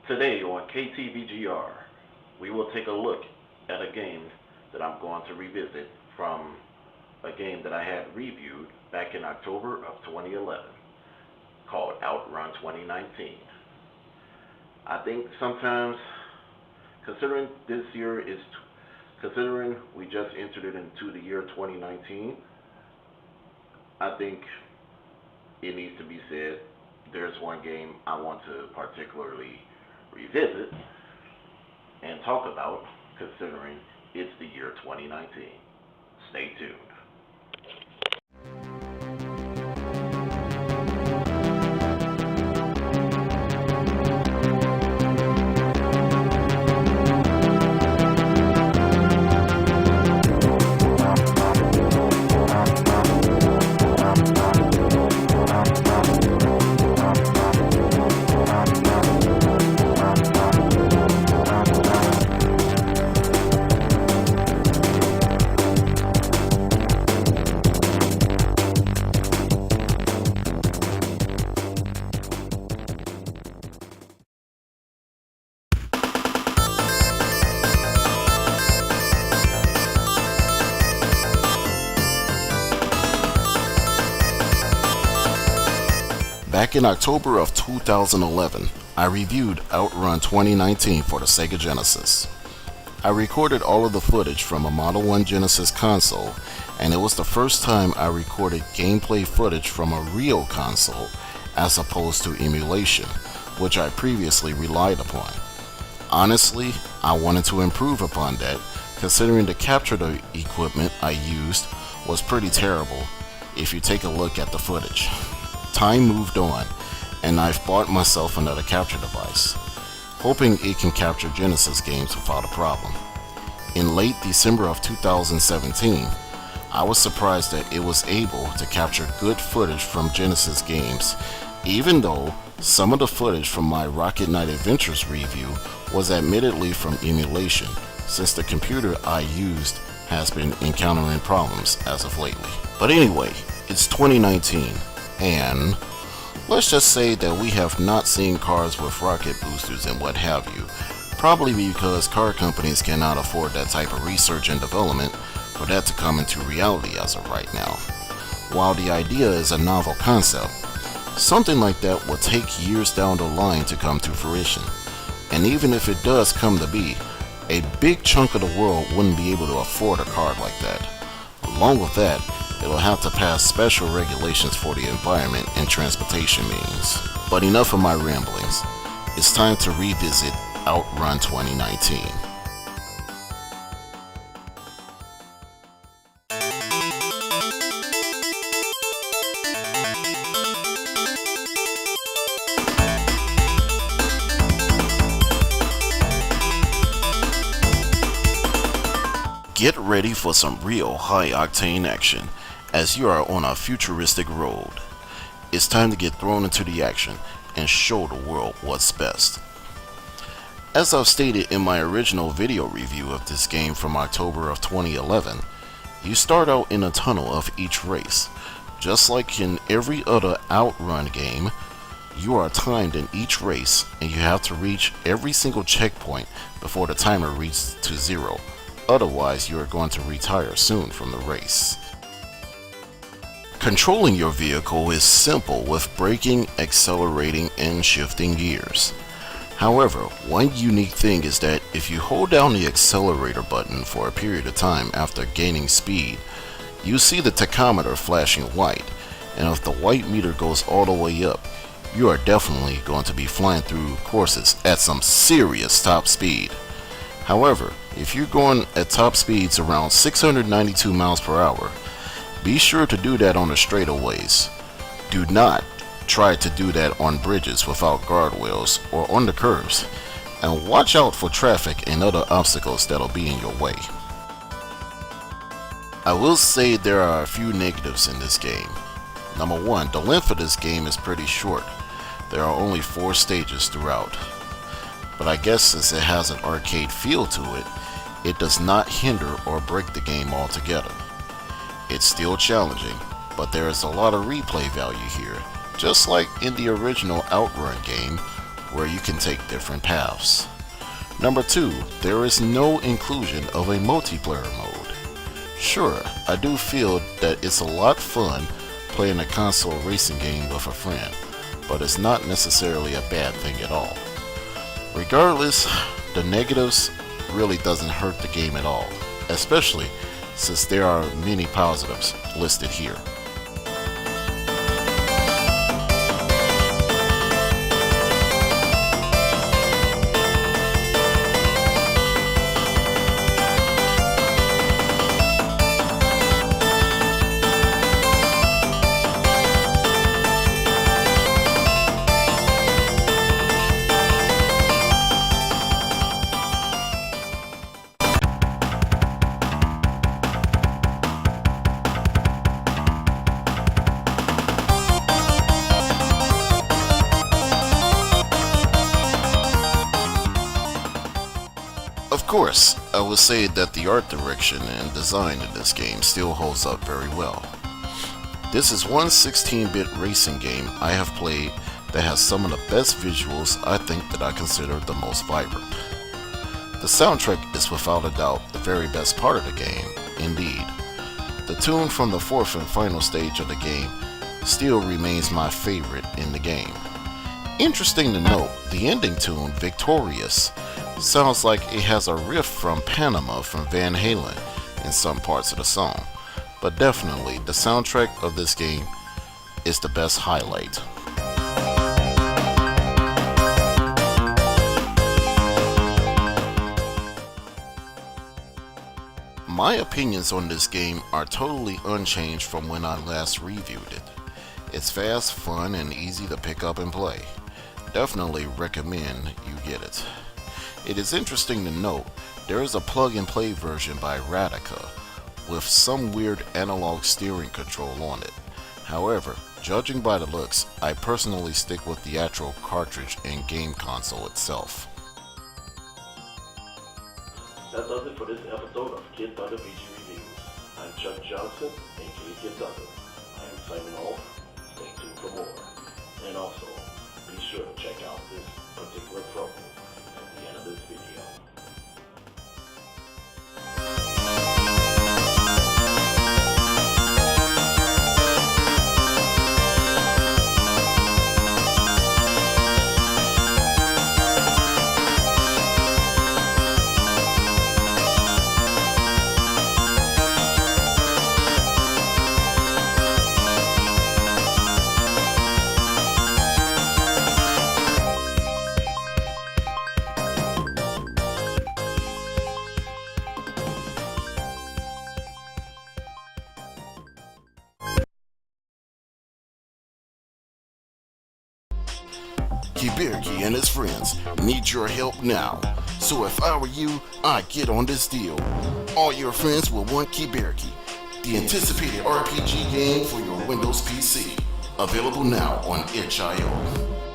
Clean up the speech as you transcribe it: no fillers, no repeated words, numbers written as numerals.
Today on KTVGR, we will take a look at a game that I'm going to revisit from a game that I had reviewed back in October of 2011 called OutRun 2019. I think sometimes, considering we just entered it into the year 2019, I think it needs to be said, there's one game I want to particularly revisit and talk about, considering it's the year 2019. Stay tuned. Back in October of 2011, I reviewed OutRun 2019 for the Sega Genesis. I recorded all of the footage from a Model 1 Genesis console, and it was the first time I recorded gameplay footage from a real console as opposed to emulation, which I previously relied upon. Honestly, I wanted to improve upon that, considering the capture equipment I used was pretty terrible if you take a look at the footage. Time moved on, and I've bought myself another capture device, hoping it can capture Genesis games without a problem. In late December of 2017, I was surprised that it was able to capture good footage from Genesis games, even though some of the footage from my Rocket Knight Adventures review was admittedly from emulation, since the computer I used has been encountering problems as of lately. But anyway, it's 2019. And let's just say that we have not seen cars with rocket boosters and what have you, probably because car companies cannot afford that type of research and development for that to come into reality as of right now. While the idea is a novel concept, something like that will take years down the line to come to fruition. And even if it does come to be, a big chunk of the world wouldn't be able to afford a car like that. Along with that, it'll have to pass special regulations for the environment and transportation means. But enough of my ramblings. It's time to revisit OutRun 2019. Get ready for some real high-octane action as you are on a futuristic road. It's time to get thrown into the action and show the world what's best. As I've stated in my original video review of this game from October of 2011, you start out in a tunnel of each race. Just like in every other OutRun game, you are timed in each race and you have to reach every single checkpoint before the timer reaches to 0. Otherwise, you are going to retire soon from the race. Controlling your vehicle is simple with braking, accelerating, and shifting gears. However, one unique thing is that if you hold down the accelerator button for a period of time after gaining speed, you see the tachometer flashing white, and if the white meter goes all the way up, you are definitely going to be flying through courses at some serious top speed. However, if you're going at top speeds around 692 miles per hour, be sure to do that on the straightaways. Do not try to do that on bridges without guardrails or on the curves, and watch out for traffic and other obstacles that'll be in your way. I will say there are a few negatives in this game. Number 1, the length of this game is pretty short. There are only 4 stages throughout. But I guess since it has an arcade feel to it, it does not hinder or break the game altogether. It's still challenging, but there is a lot of replay value here, just like in the original OutRun game, where you can take different paths. Number 2, there is no inclusion of a multiplayer mode. Sure, I do feel that it's a lot fun playing a console racing game with a friend, but it's not necessarily a bad thing at all. Regardless, the negatives really doesn't hurt the game at all, especially since there are many positives listed here. Of course, I would say that the art direction and design in this game still holds up very well. This is one 16-bit racing game I have played that has some of the best visuals I think that I consider the most vibrant. The soundtrack is without a doubt the very best part of the game, indeed. The tune from the fourth and final stage of the game still remains my favorite in the game. Interesting to note, the ending tune, Victorious, sounds like it has a riff from Panama from Van Halen in some parts of the song, but definitely the soundtrack of this game is the best highlight. My opinions on this game are totally unchanged from when I last reviewed it. It's fast, fun, and easy to pick up and play. Definitely recommend you get it. It is interesting to note there is a plug-and-play version by Radica with some weird analog steering control on it. However, judging by the looks, I personally stick with the actual cartridge and game console itself. That does it for this episode of kidThunder VG Reviews. I'm Chuck Johnson, a.k.a. kidThunder. I am signing off. Stay tuned for more. And also, be sure to check out this particular promo at the end of this video. Kiberki and his friends need your help now. So if I were you, I'd get on this deal. All your friends will want Kiberki, the anticipated RPG game for your Windows PC. Available now on itch.io.